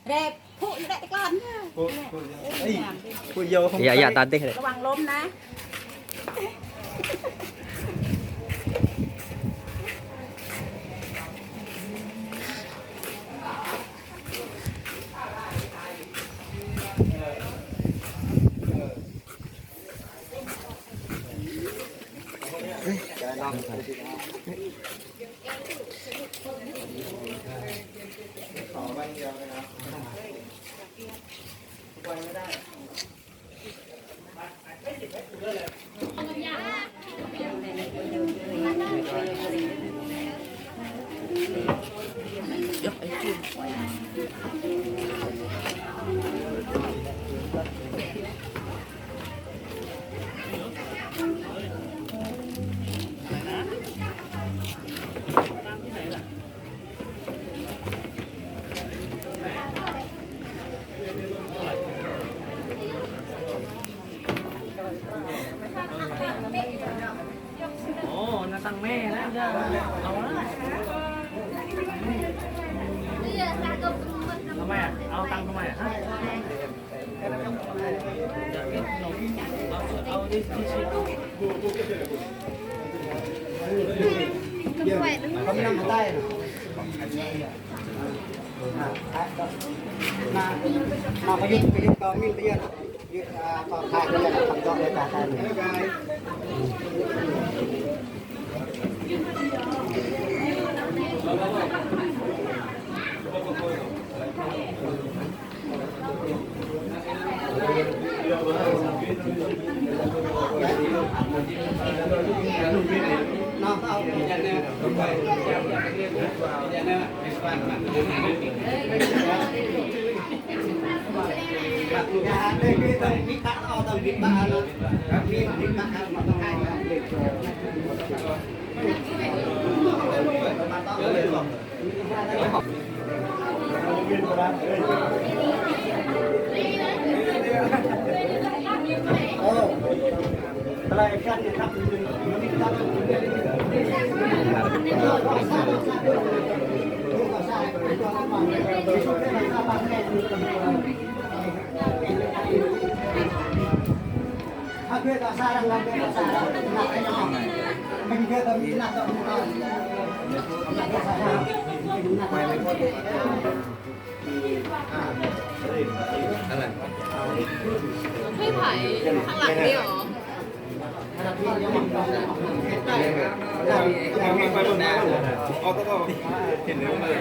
เร็บผู้เด็กก่อนผู้เยาว์ อย่าตันติ๊กเลย ระวังล้มนะโอ้น่าตั้งแม่นะเอาละทำไมอ่ะเอาตังค์ทำไมอ่ะฮะเอาดิชิเขาไม่นำมาได้หรอมาประยุกต์ไปยึดกองมิลเตียนยึดกองถ่ายเลยทำจอบเลยจ่ายได้เลยน้องเอาอย่างนี้ไปอย่างนี้คือต้องมีตักเอาต้องมีบ้านนะมีตักเอามาต้องให้เด็กอะไรกันครับนี่ครับถ้าเพื่อนก็สร้างเราเป็นสร้างหนักไปหน่อยไม่เพื่อนต้องมีหนักต้องมีหนักก็สร้างหนักไปไม่พอไม่ไผ่ข้างหลังนี่หรอมีไฟบนหน้าเอาก็เห็นเลย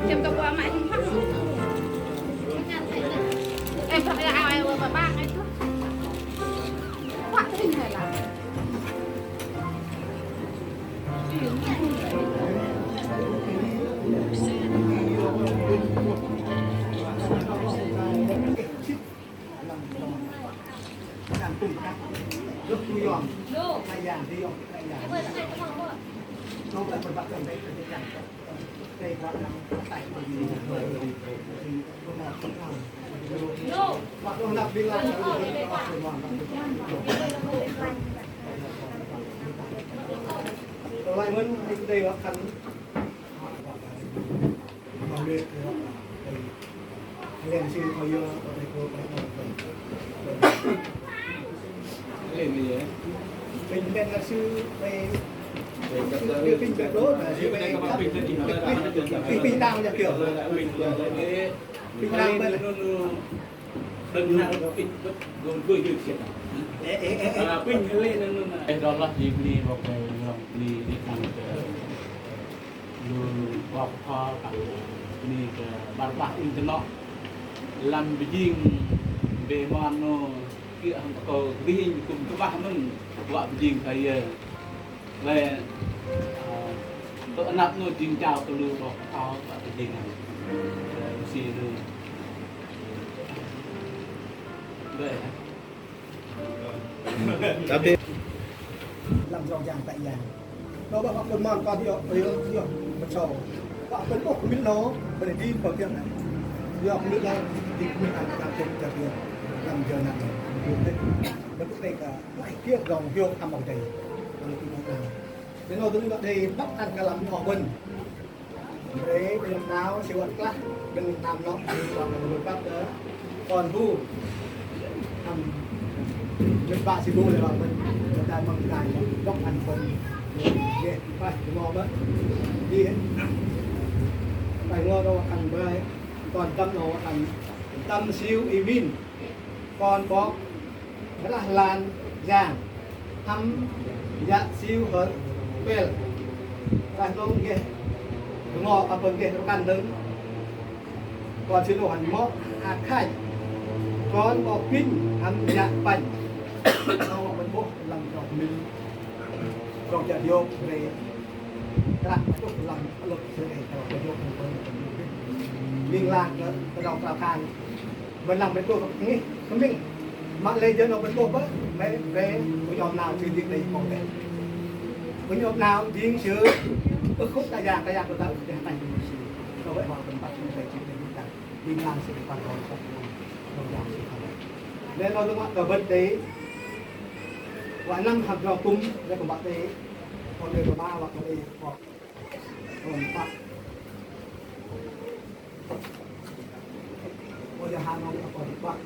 chim cà qua mẹ không phát em thật là ai mà ba anh chút phát cái này là lúc chui giòn hai vàng đi giòn hai vàng nó lại một bạn gần đây là cái đây quá năm tại vì hôm nào cũng làm hoặc hôm nào đi làm lại muốn đây là khăn lên xin bao nhiêu đây cô lên gì vậy mình bên là sư về đưa kinh tuyệt đối mà sư về pin đang là kiểu pin đang bên đừng nào pin gồm cười nhiều chuyện pin lên adalah dibeli pakai orang beli di kan ke lu bakal kan ini ke barbah internet làm bijing be mano kia ko bihin kum ke bah men buat bijing saya le to anak nu jing chao to lu bakal buat bijing si lu vậy tapi làm giàu giang tại nhà nó bảo con mòn con thì một sầu họ vẫn có biết nó để đi vào tiệm này đi học nước đâu thì mình làm trên trả tiền làm giờ nặng nhiều đấy nó cũng đây cả cái kia dòng vô làm bằng đầy rồi thì nó làm thế nó đứng đây bắt ăn cả làm họ quên đấy bây giờ nào siêu ăn class đừng làm nó còn là một bắt đó còn thu làm mình bạn siêu thu là mình người ta bằng cài góc ăn phần về phải ngon đó đi phải ngon đâu ăn bơi còn tâm nó ăn tâm siêu ivin còn có đó là làn giàng thăm dạ siêu hơn bèl phải không kia ngọ ở bên kia nó căn đứng còn siêu đồ hành mó khai còn có pin ăn dạ bánh nó bên bộ làm trọc mình trọc chợ vô về các chút làm lực sự này trọc chợ vô liên lạc cái đầu tàu hàng mình làm bên tôi nghĩ không biết mà lên cho nó bên tôi bớt mấy về của nhóm nào thì việc này còn để của nhóm nào riêng sửa ước khúc đa dạng của ta để thành do vậy họ cần bắt chúng ta chịu đến liên lạc sự quan trọng của đồng dạng sự quan trọng nên nó đúng ở bên đấy vài năm học vào cung để của bạn đấy còn người của ba hoặc là họ còn bạn bây giờ hàng năm còn bạn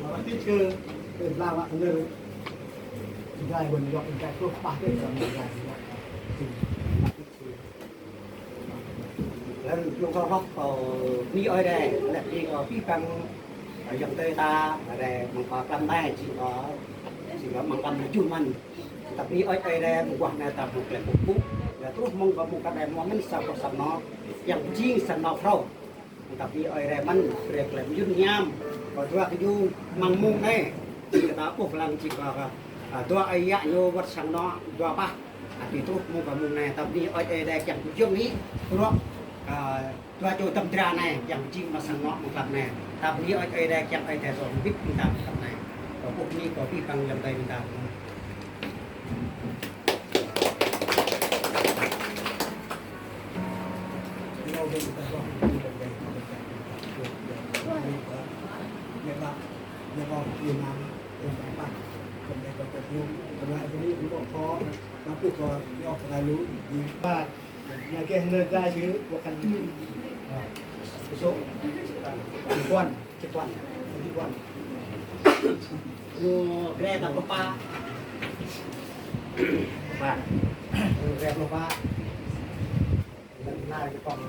mà bạn biết chưa để làm bạn người dài quần dọn cái thuốc bạc đấy là người dài lần chúng ta học đi ở đây là đi ở phía bằng ở dòng tây ta ở đây bằng có làm này chỉ có bằng làm chung mình tapi ở đây một quả này ta một lần một phút là terus mong có một cái này mà mình sao có sắm nó yang chính sắm nó thôi tapi ở đây mình việc làm dung nham còn tôi cái du mang mông này thì ta buộc làm chỉ có tôi ấy dạ như vật sắm nó tôi ba thì terus mong có mông này tapi ở đây chẳng có chung ý rồi tôi cho tâm tra này chẳng chính mà sắm nó một lần này tapi ở đây chẳng ai thể rồi biết chúng ta một lần này có buộc ní có phi bằng làm đây chúng ta nhà bò Việt Namเป็นแบบบ้านคนในประเทศนู้นแต่ว่าทีนี้ผมบอกพอมาพูดก่อนยอดอะไรรู้ดีบ้านอยากแก้เงินได้ชื่อว่ากันโซ่วันlu grab apa pak Pak Grab lupa dan lagi kok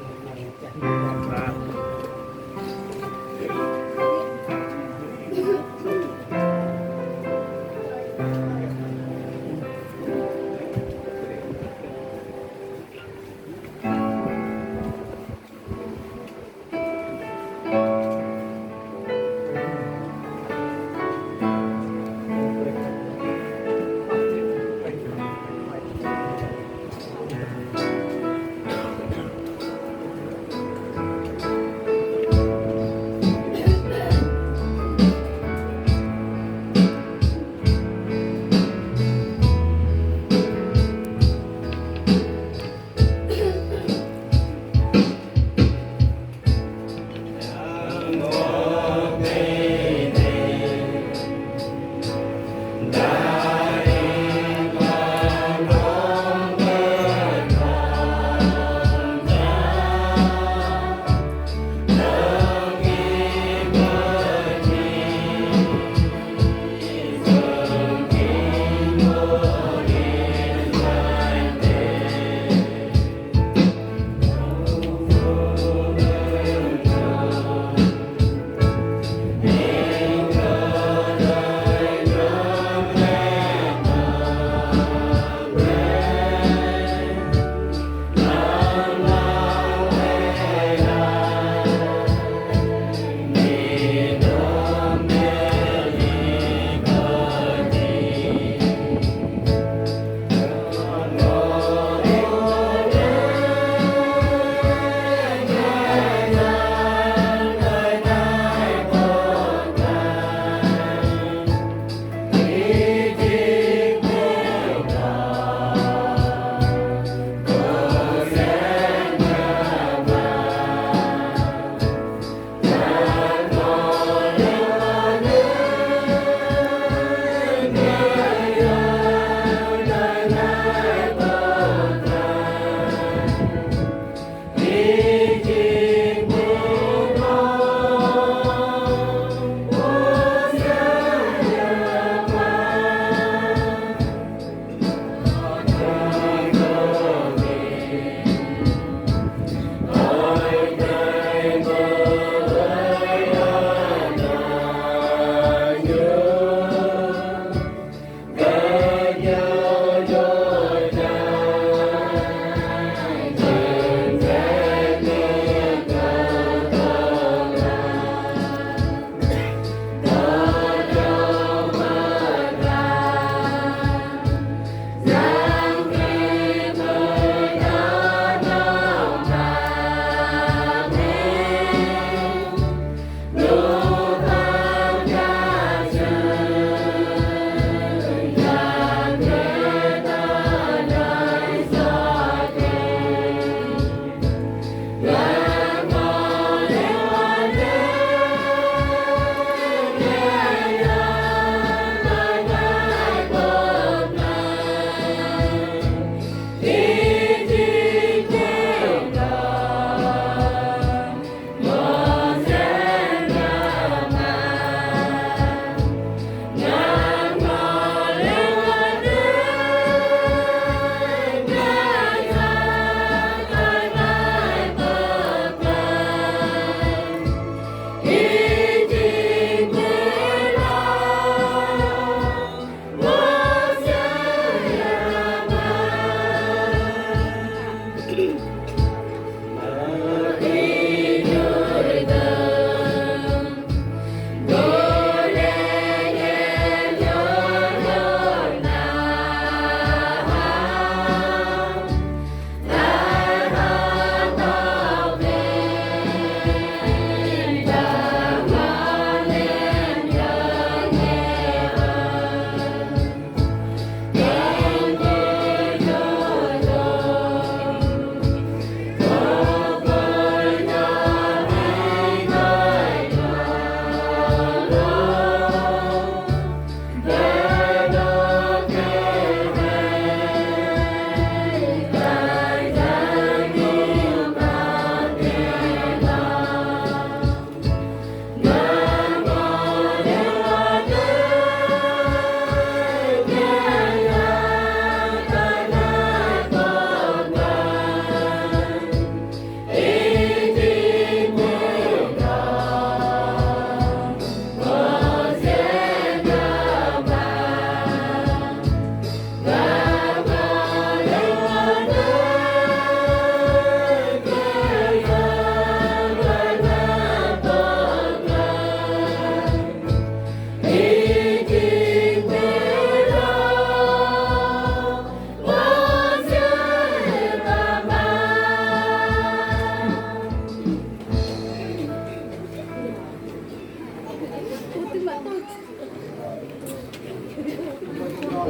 Gitu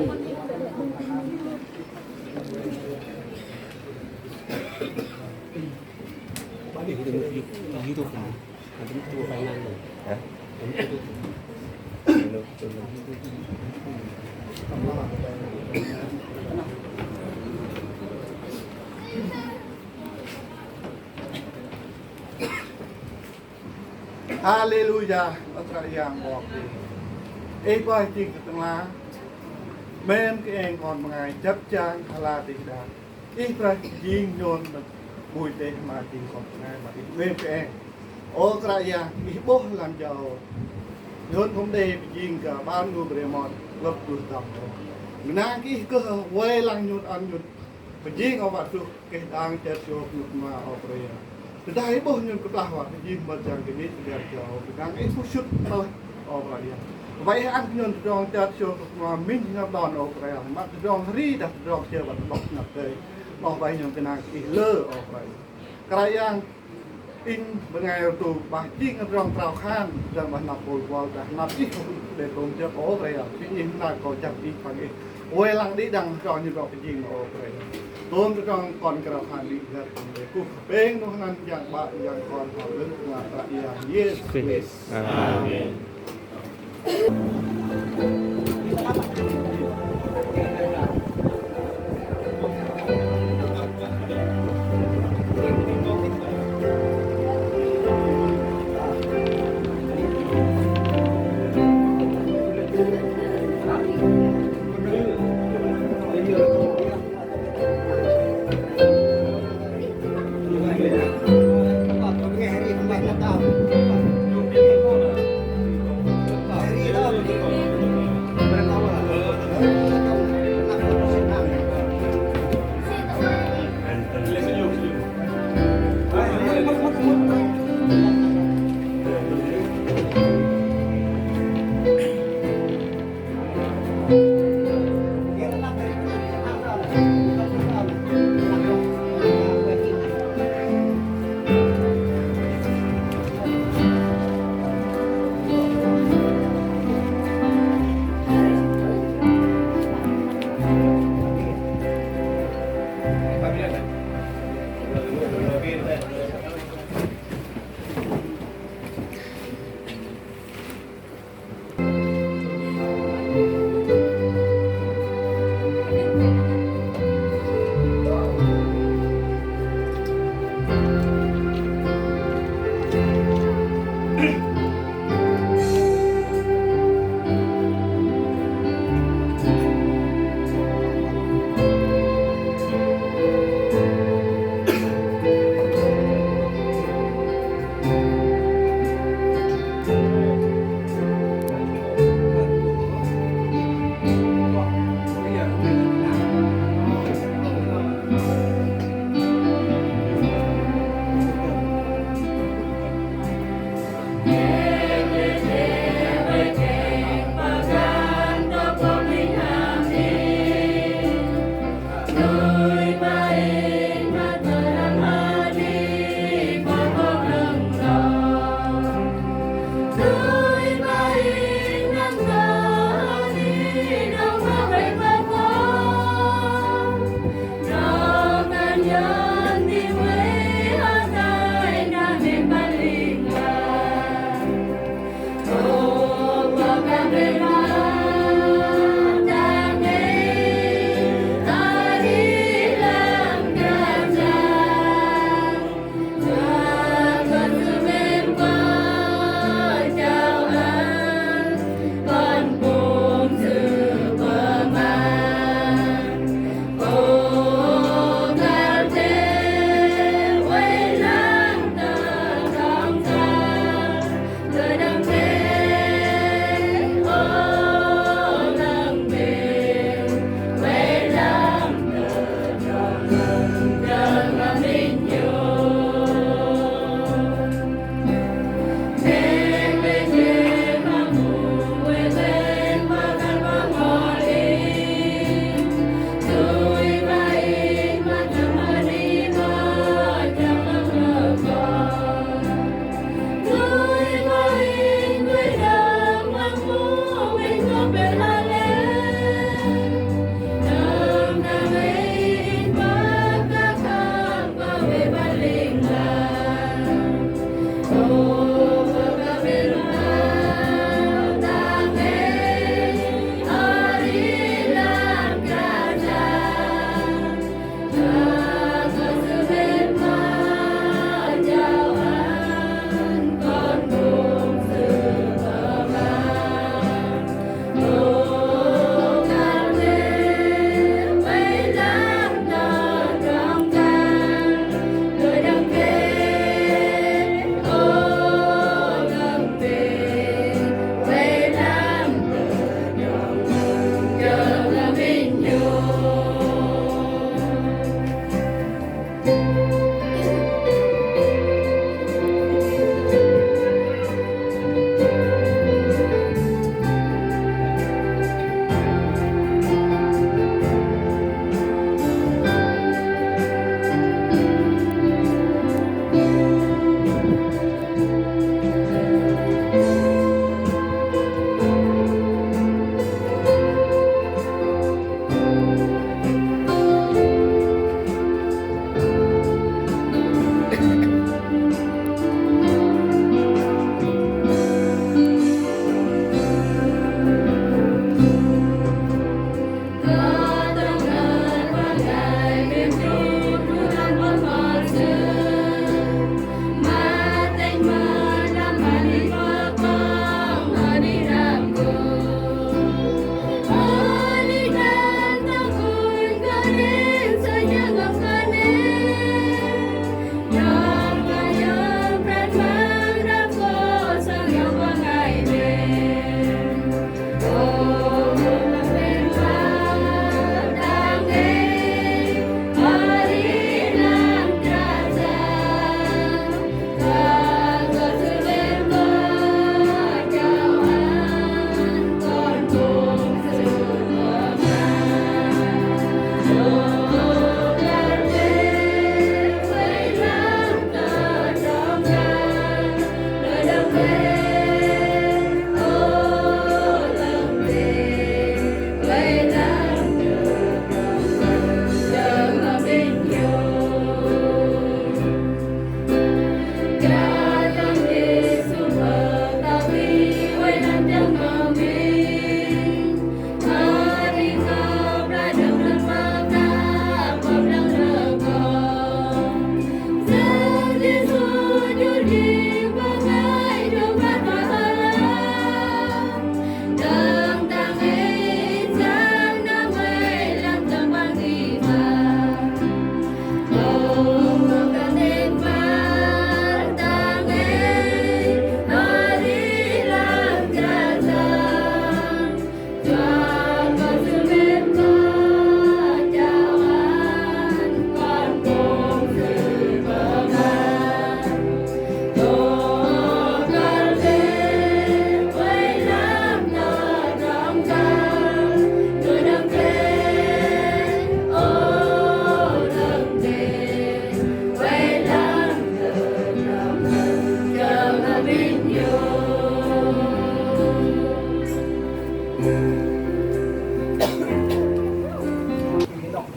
kan. Nanti itu mainan loh. Ya. Haleluya, otra yangบอกดีเอ้บ่จริงទាំងឡាแม่นគេឯងcònមួយថ្ងៃចាប់ចាងខាឡាទីដាអ៊ីប្រជីងញូនមួយទេមកទីcònថ្ងៃមកទីមេគេឯងអូត្រយ៉ាងអ៊ីបោះឡាំចោញូនខ្ញុំទេជីងក៏បានងូប្រេម៉តលឹបទូតំម្ណាគីក៏វេឡាំញូនអនញូនជីងអវ៉ាទុគេដាងចិត្តជួបមកអប្រេតែឯបោះញូនក៏ផ្លាស់វ៉ាជីងមកចាំគេនេះគេចោកាងអ៊ីពុឈុតទៅអប្រេvậy ăn nhon trong chợ cho mà mình nó đòn ở đây mà trong ri đặt trong chơi vật bọc nạp đây bọc vậy nhon cái nào ít lơ ở đây cái yang in bên ngày tụ bà chiên trong trào khan trong bản nạp bồi vào cả nạp ít để tôm cho có đây à cái in là có chặt ít phải ít quay lăng đi đằng cho như vậy cái gì ở đây tôm trong còn cái nào hàng đi ra để cúp bên nó năng dạng bạn dạng còn họ lớn là tại yes amen. Hari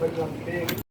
berlambing